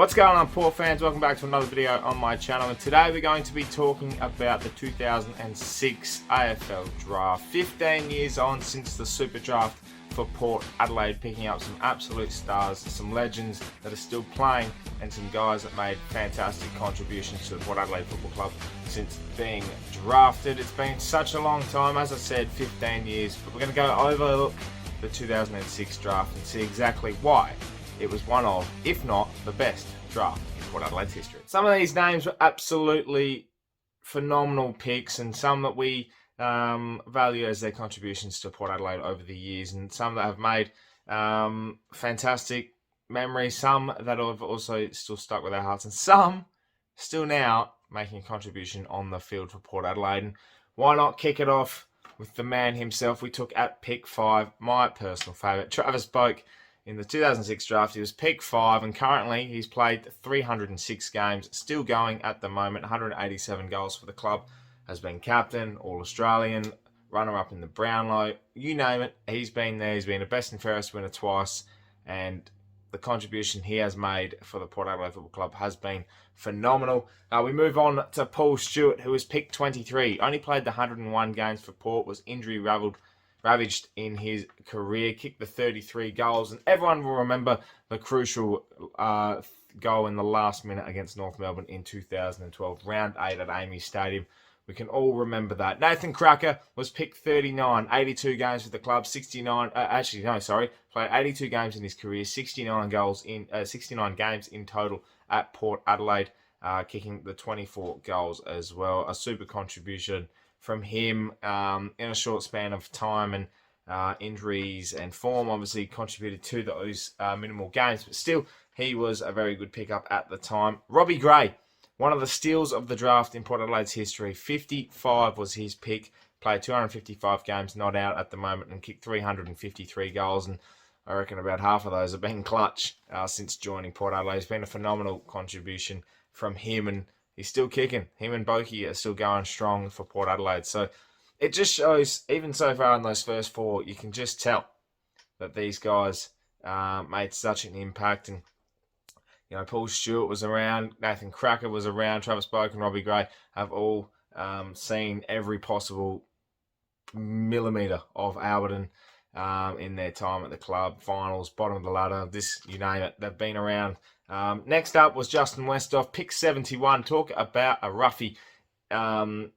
What's going on, Port fans? Welcome back to another video on my channel, and today we're going to be talking about the 2006 AFL Draft. 15 years on since the Super Draft for Port Adelaide, picking up some absolute stars, some legends that are still playing, and some guys that made fantastic contributions to the Port Adelaide Football Club since being drafted. It's been such a long time, as I said, 15 years, but we're going to go overlook the 2006 draft and see exactly why it was one of, if not the best draft in Port Adelaide's history. Some of these names were absolutely phenomenal picks, and some that we value as their contributions to Port Adelaide over the years, and some that have made fantastic memories, some that have also still stuck with our hearts, and some still now making a contribution on the field for Port Adelaide. And why not kick it off with the man himself? We took at pick 5, my personal favourite, Travis Boak. In the 2006 draft, he was pick 5, and currently he's played 306 games, still going at the moment, 187 goals for the club, has been captain, All-Australian, runner-up in the Brownlow, you name it, he's been there. He's been a best and fairest winner twice, and the contribution he has made for the Port Adelaide Football Club has been phenomenal. We move on to Paul Stewart, who was picked 23, only played the 101 games for Port, was ravaged in his career, kicked the 33 goals, and everyone will remember the crucial goal in the last minute against North Melbourne in 2012, round 8 at Amy Stadium. We can all remember that. Nathan Cracker was picked 39, 82 games for the club, played 82 games in his career, 69 games in total at Port Adelaide, kicking the 24 goals as well. A super contribution from him in a short span of time, and injuries and form obviously contributed to those minimal games, but still he was a very good pickup at the time. Robbie Gray, one of the steals of the draft in Port Adelaide's history, 55 was his pick, played 255 games, not out at the moment, and kicked 353 goals, and I reckon about half of those have been clutch since joining Port Adelaide. It's been a phenomenal contribution from him, and he's still kicking. Him and Boakey are still going strong for Port Adelaide. So it just shows, even so far in those first 4, you can just tell that these guys made such an impact. And, you know, Paul Stewart was around, Nathan Cracker was around, Travis Boak and Robbie Gray have all seen every possible millimetre of Alberton in their time at the club. Finals, bottom of the ladder, this, you name it, they've been around. Next up was Justin Westhoff, pick 71. Talk about a roughie.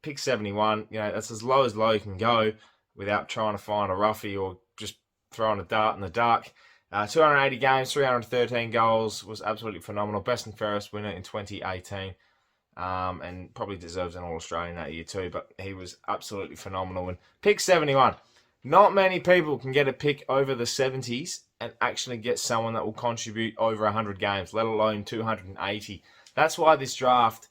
Pick 71, you know, that's as low can go without trying to find a roughie or just throwing a dart in the dark. 280 games, 313 goals, was absolutely phenomenal. Best and fairest winner in 2018. And probably deserves an All-Australian that year too, but he was absolutely phenomenal. And pick 71. Not many people can get a pick over the 70s and actually get someone that will contribute over 100 games, let alone 280. That's why this draft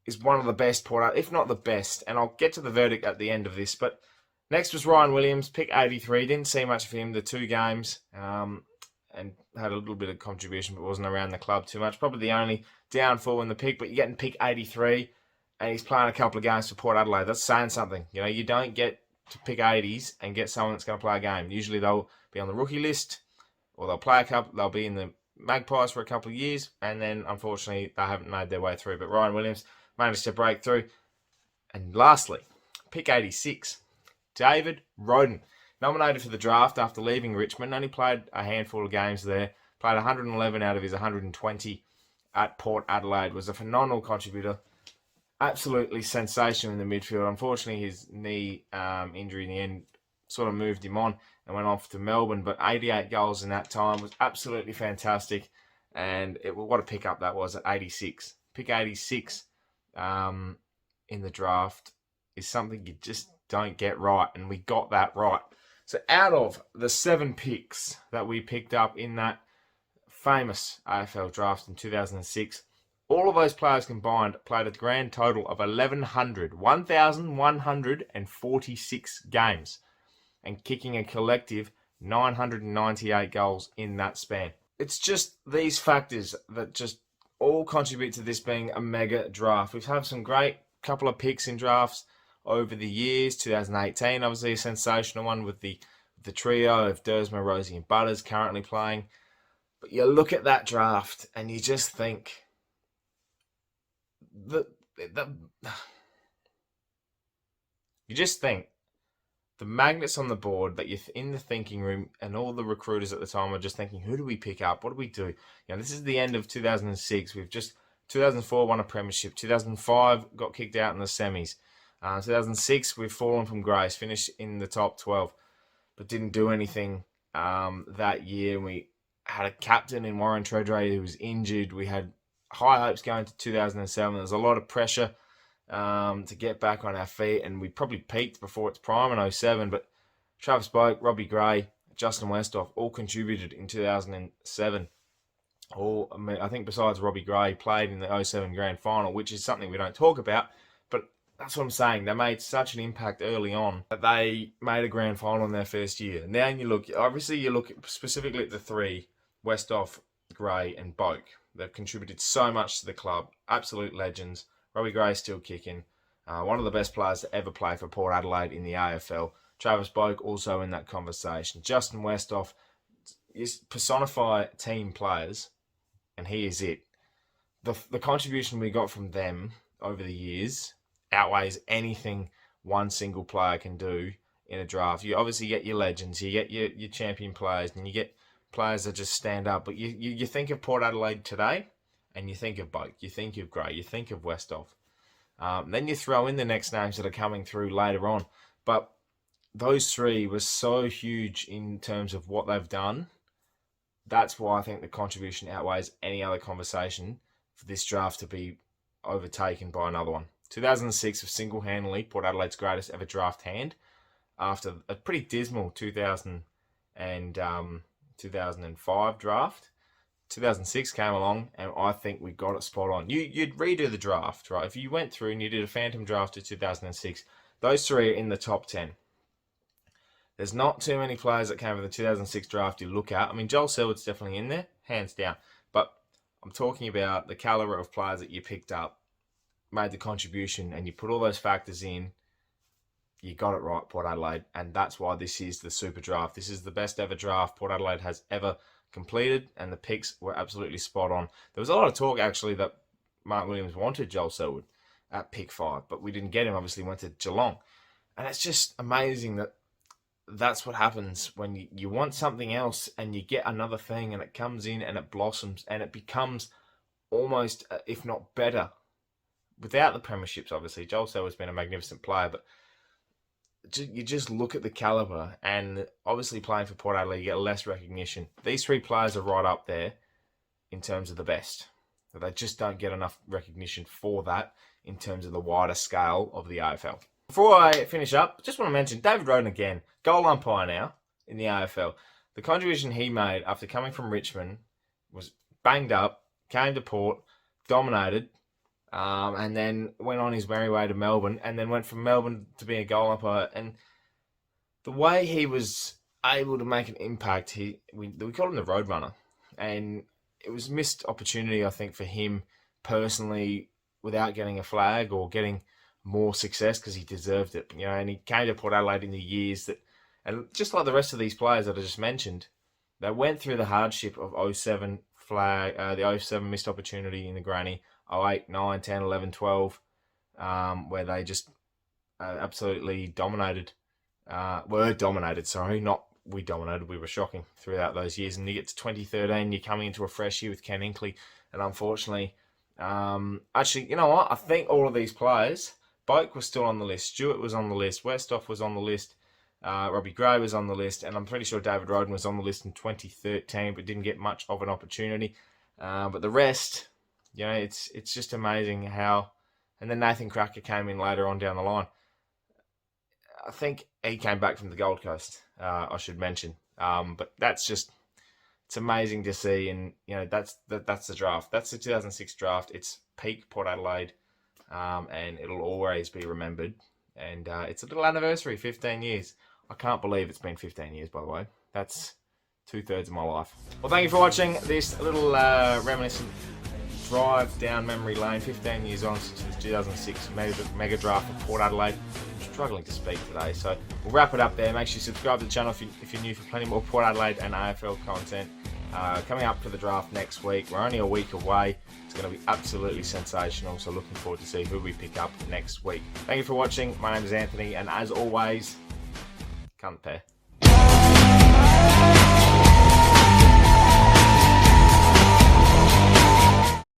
is one of the best if not the best, and I'll get to the verdict at the end of this. But next was Ryan Williams, pick 83. Didn't see much of him, the 2 games, and had a little bit of contribution, but wasn't around the club too much. Probably the only downfall in the pick, but you're getting pick 83, and he's playing a couple of games for Port Adelaide. That's saying something. You know, you don't get to pick 80s and get someone that's going to play a game. Usually they'll be on the rookie list, or they'll play a couple. They'll be in the Magpies for a couple of years, and then unfortunately they haven't made their way through. But Ryan Williams managed to break through. And lastly, pick 86, David Rodin, nominated for the draft after leaving Richmond. Only played a handful of games there. Played 111 out of his 120 at Port Adelaide. Was a phenomenal contributor. Absolutely sensational in the midfield. Unfortunately, his knee injury in the end sort of moved him on and went off to Melbourne. But 88 goals in that time was absolutely fantastic. And what a pickup that was at 86. Pick 86 in the draft is something you just don't get right. And we got that right. So out of the 7 picks that we picked up in that famous AFL draft in 2006, all of those players combined played a grand total of 1,146 games and kicking a collective 998 goals in that span. It's just these factors that just all contribute to this being a mega draft. We've had some great couple of picks in drafts over the years. 2018, obviously a sensational one with the trio of Dersma, Rosie and Butters currently playing. But you look at that draft and you just think that you just think the magnets on the board that you're in the thinking room, and all the recruiters at the time are just thinking, who do we pick up? What do we do? You know, this is the end of 2006. We've just 2004 won a premiership. 2005 got kicked out in the semis. 2006 we've fallen from grace, finished in the top 12, but didn't do anything that year. We had a captain in Warren Treadray who was injured. We had high hopes going to 2007. There was a lot of pressure to get back on our feet, and we probably peaked before its prime in 07, but Travis Boak, Robbie Gray, Justin Westhoff all contributed in 2007. I think besides Robbie Gray, played in the 07 grand final, which is something we don't talk about, but that's what I'm saying. They made such an impact early on that they made a grand final in their first year. Now you look specifically at the three, Westhoff, Gray and Boak. They've contributed so much to the club. Absolute legends. Robbie Gray still kicking. One of the best players to ever play for Port Adelaide in the AFL. Travis Boak also in that conversation. Justin Westhoff, personify team players, and he is it. The contribution we got from them over the years outweighs anything one single player can do in a draft. You obviously get your legends, you get your champion players, and you get players that just stand up. But you think of Port Adelaide today, and you think of Boak, you think of Gray, you think of Westhoff. Then you throw in the next names that are coming through later on. But those three were so huge in terms of what they've done. That's why I think the contribution outweighs any other conversation for this draft to be overtaken by another one. 2006 was single-handedly Port Adelaide's greatest ever draft hand after a pretty dismal 2005 draft. 2006 came along, and I think we got it spot on. You'd redo the draft, right? If you went through and you did a phantom draft of 2006, those three are in the top 10. There's not too many players that came from the 2006 draft you look at. I mean, Joel Selwood's definitely in there, hands down. But I'm talking about the caliber of players that you picked up, made the contribution, and you put all those factors in. You got it right, Port Adelaide, and that's why this is the super draft. This is the best ever draft Port Adelaide has ever completed, and the picks were absolutely spot on. There was a lot of talk, actually, that Mark Williams wanted Joel Selwood at pick 5, but we didn't get him. Obviously, went to Geelong. And it's just amazing that that's what happens when you want something else and you get another thing, and it comes in and it blossoms and it becomes almost, if not better, without the premierships, obviously. Joel Selwood's been a magnificent player, but you just look at the caliber, and obviously playing for Port Adelaide, you get less recognition. These three players are right up there in terms of the best. They just don't get enough recognition for that in terms of the wider scale of the AFL. Before I finish up, just want to mention David Rodin again, goal umpire now in the AFL. The contribution he made after coming from Richmond was banged up, came to Port, dominated, and then went on his merry way to Melbourne, and then went from Melbourne to being a goal umpire. And the way he was able to make an impact, we called him the road runner, and it was a missed opportunity, I think, for him personally, without getting a flag or getting more success, because he deserved it. You know, and he came to Port Adelaide in the years that, and just like the rest of these players that I just mentioned, they went through the hardship of 07 flag, the 07 missed opportunity in the granny, 08, 9, 10, 11, 12, where they just absolutely dominated. We dominated. We were shocking throughout those years. And you get to 2013, you're coming into a fresh year with Ken Inkley. And unfortunately, actually, you know what? I think all of these players, Boak was still on the list. Stewart was on the list. Westhoff was on the list. Robbie Gray was on the list. And I'm pretty sure David Rodin was on the list in 2013, but didn't get much of an opportunity. But the rest, you know, it's just amazing how... And then Nathan Cracker came in later on down the line. I think he came back from the Gold Coast, I should mention. But that's just... It's amazing to see, and you know that's the draft. That's the 2006 draft. It's peak Port Adelaide, and it'll always be remembered. And it's a little anniversary, 15 years. I can't believe it's been 15 years, by the way. That's 2/3 of my life. Well, thank you for watching this little reminiscent drive down memory lane. 15 years on since the 2006 mega draft of Port Adelaide. I'm struggling to speak today, so we'll wrap it up there. Make sure you subscribe to the channel if you're new for plenty more Port Adelaide and AFL content. coming up for the draft next week. We're only a week away. It's going to be absolutely sensational, so looking forward to see who we pick up next week. Thank you for watching. My name is Anthony, and as always, come pair.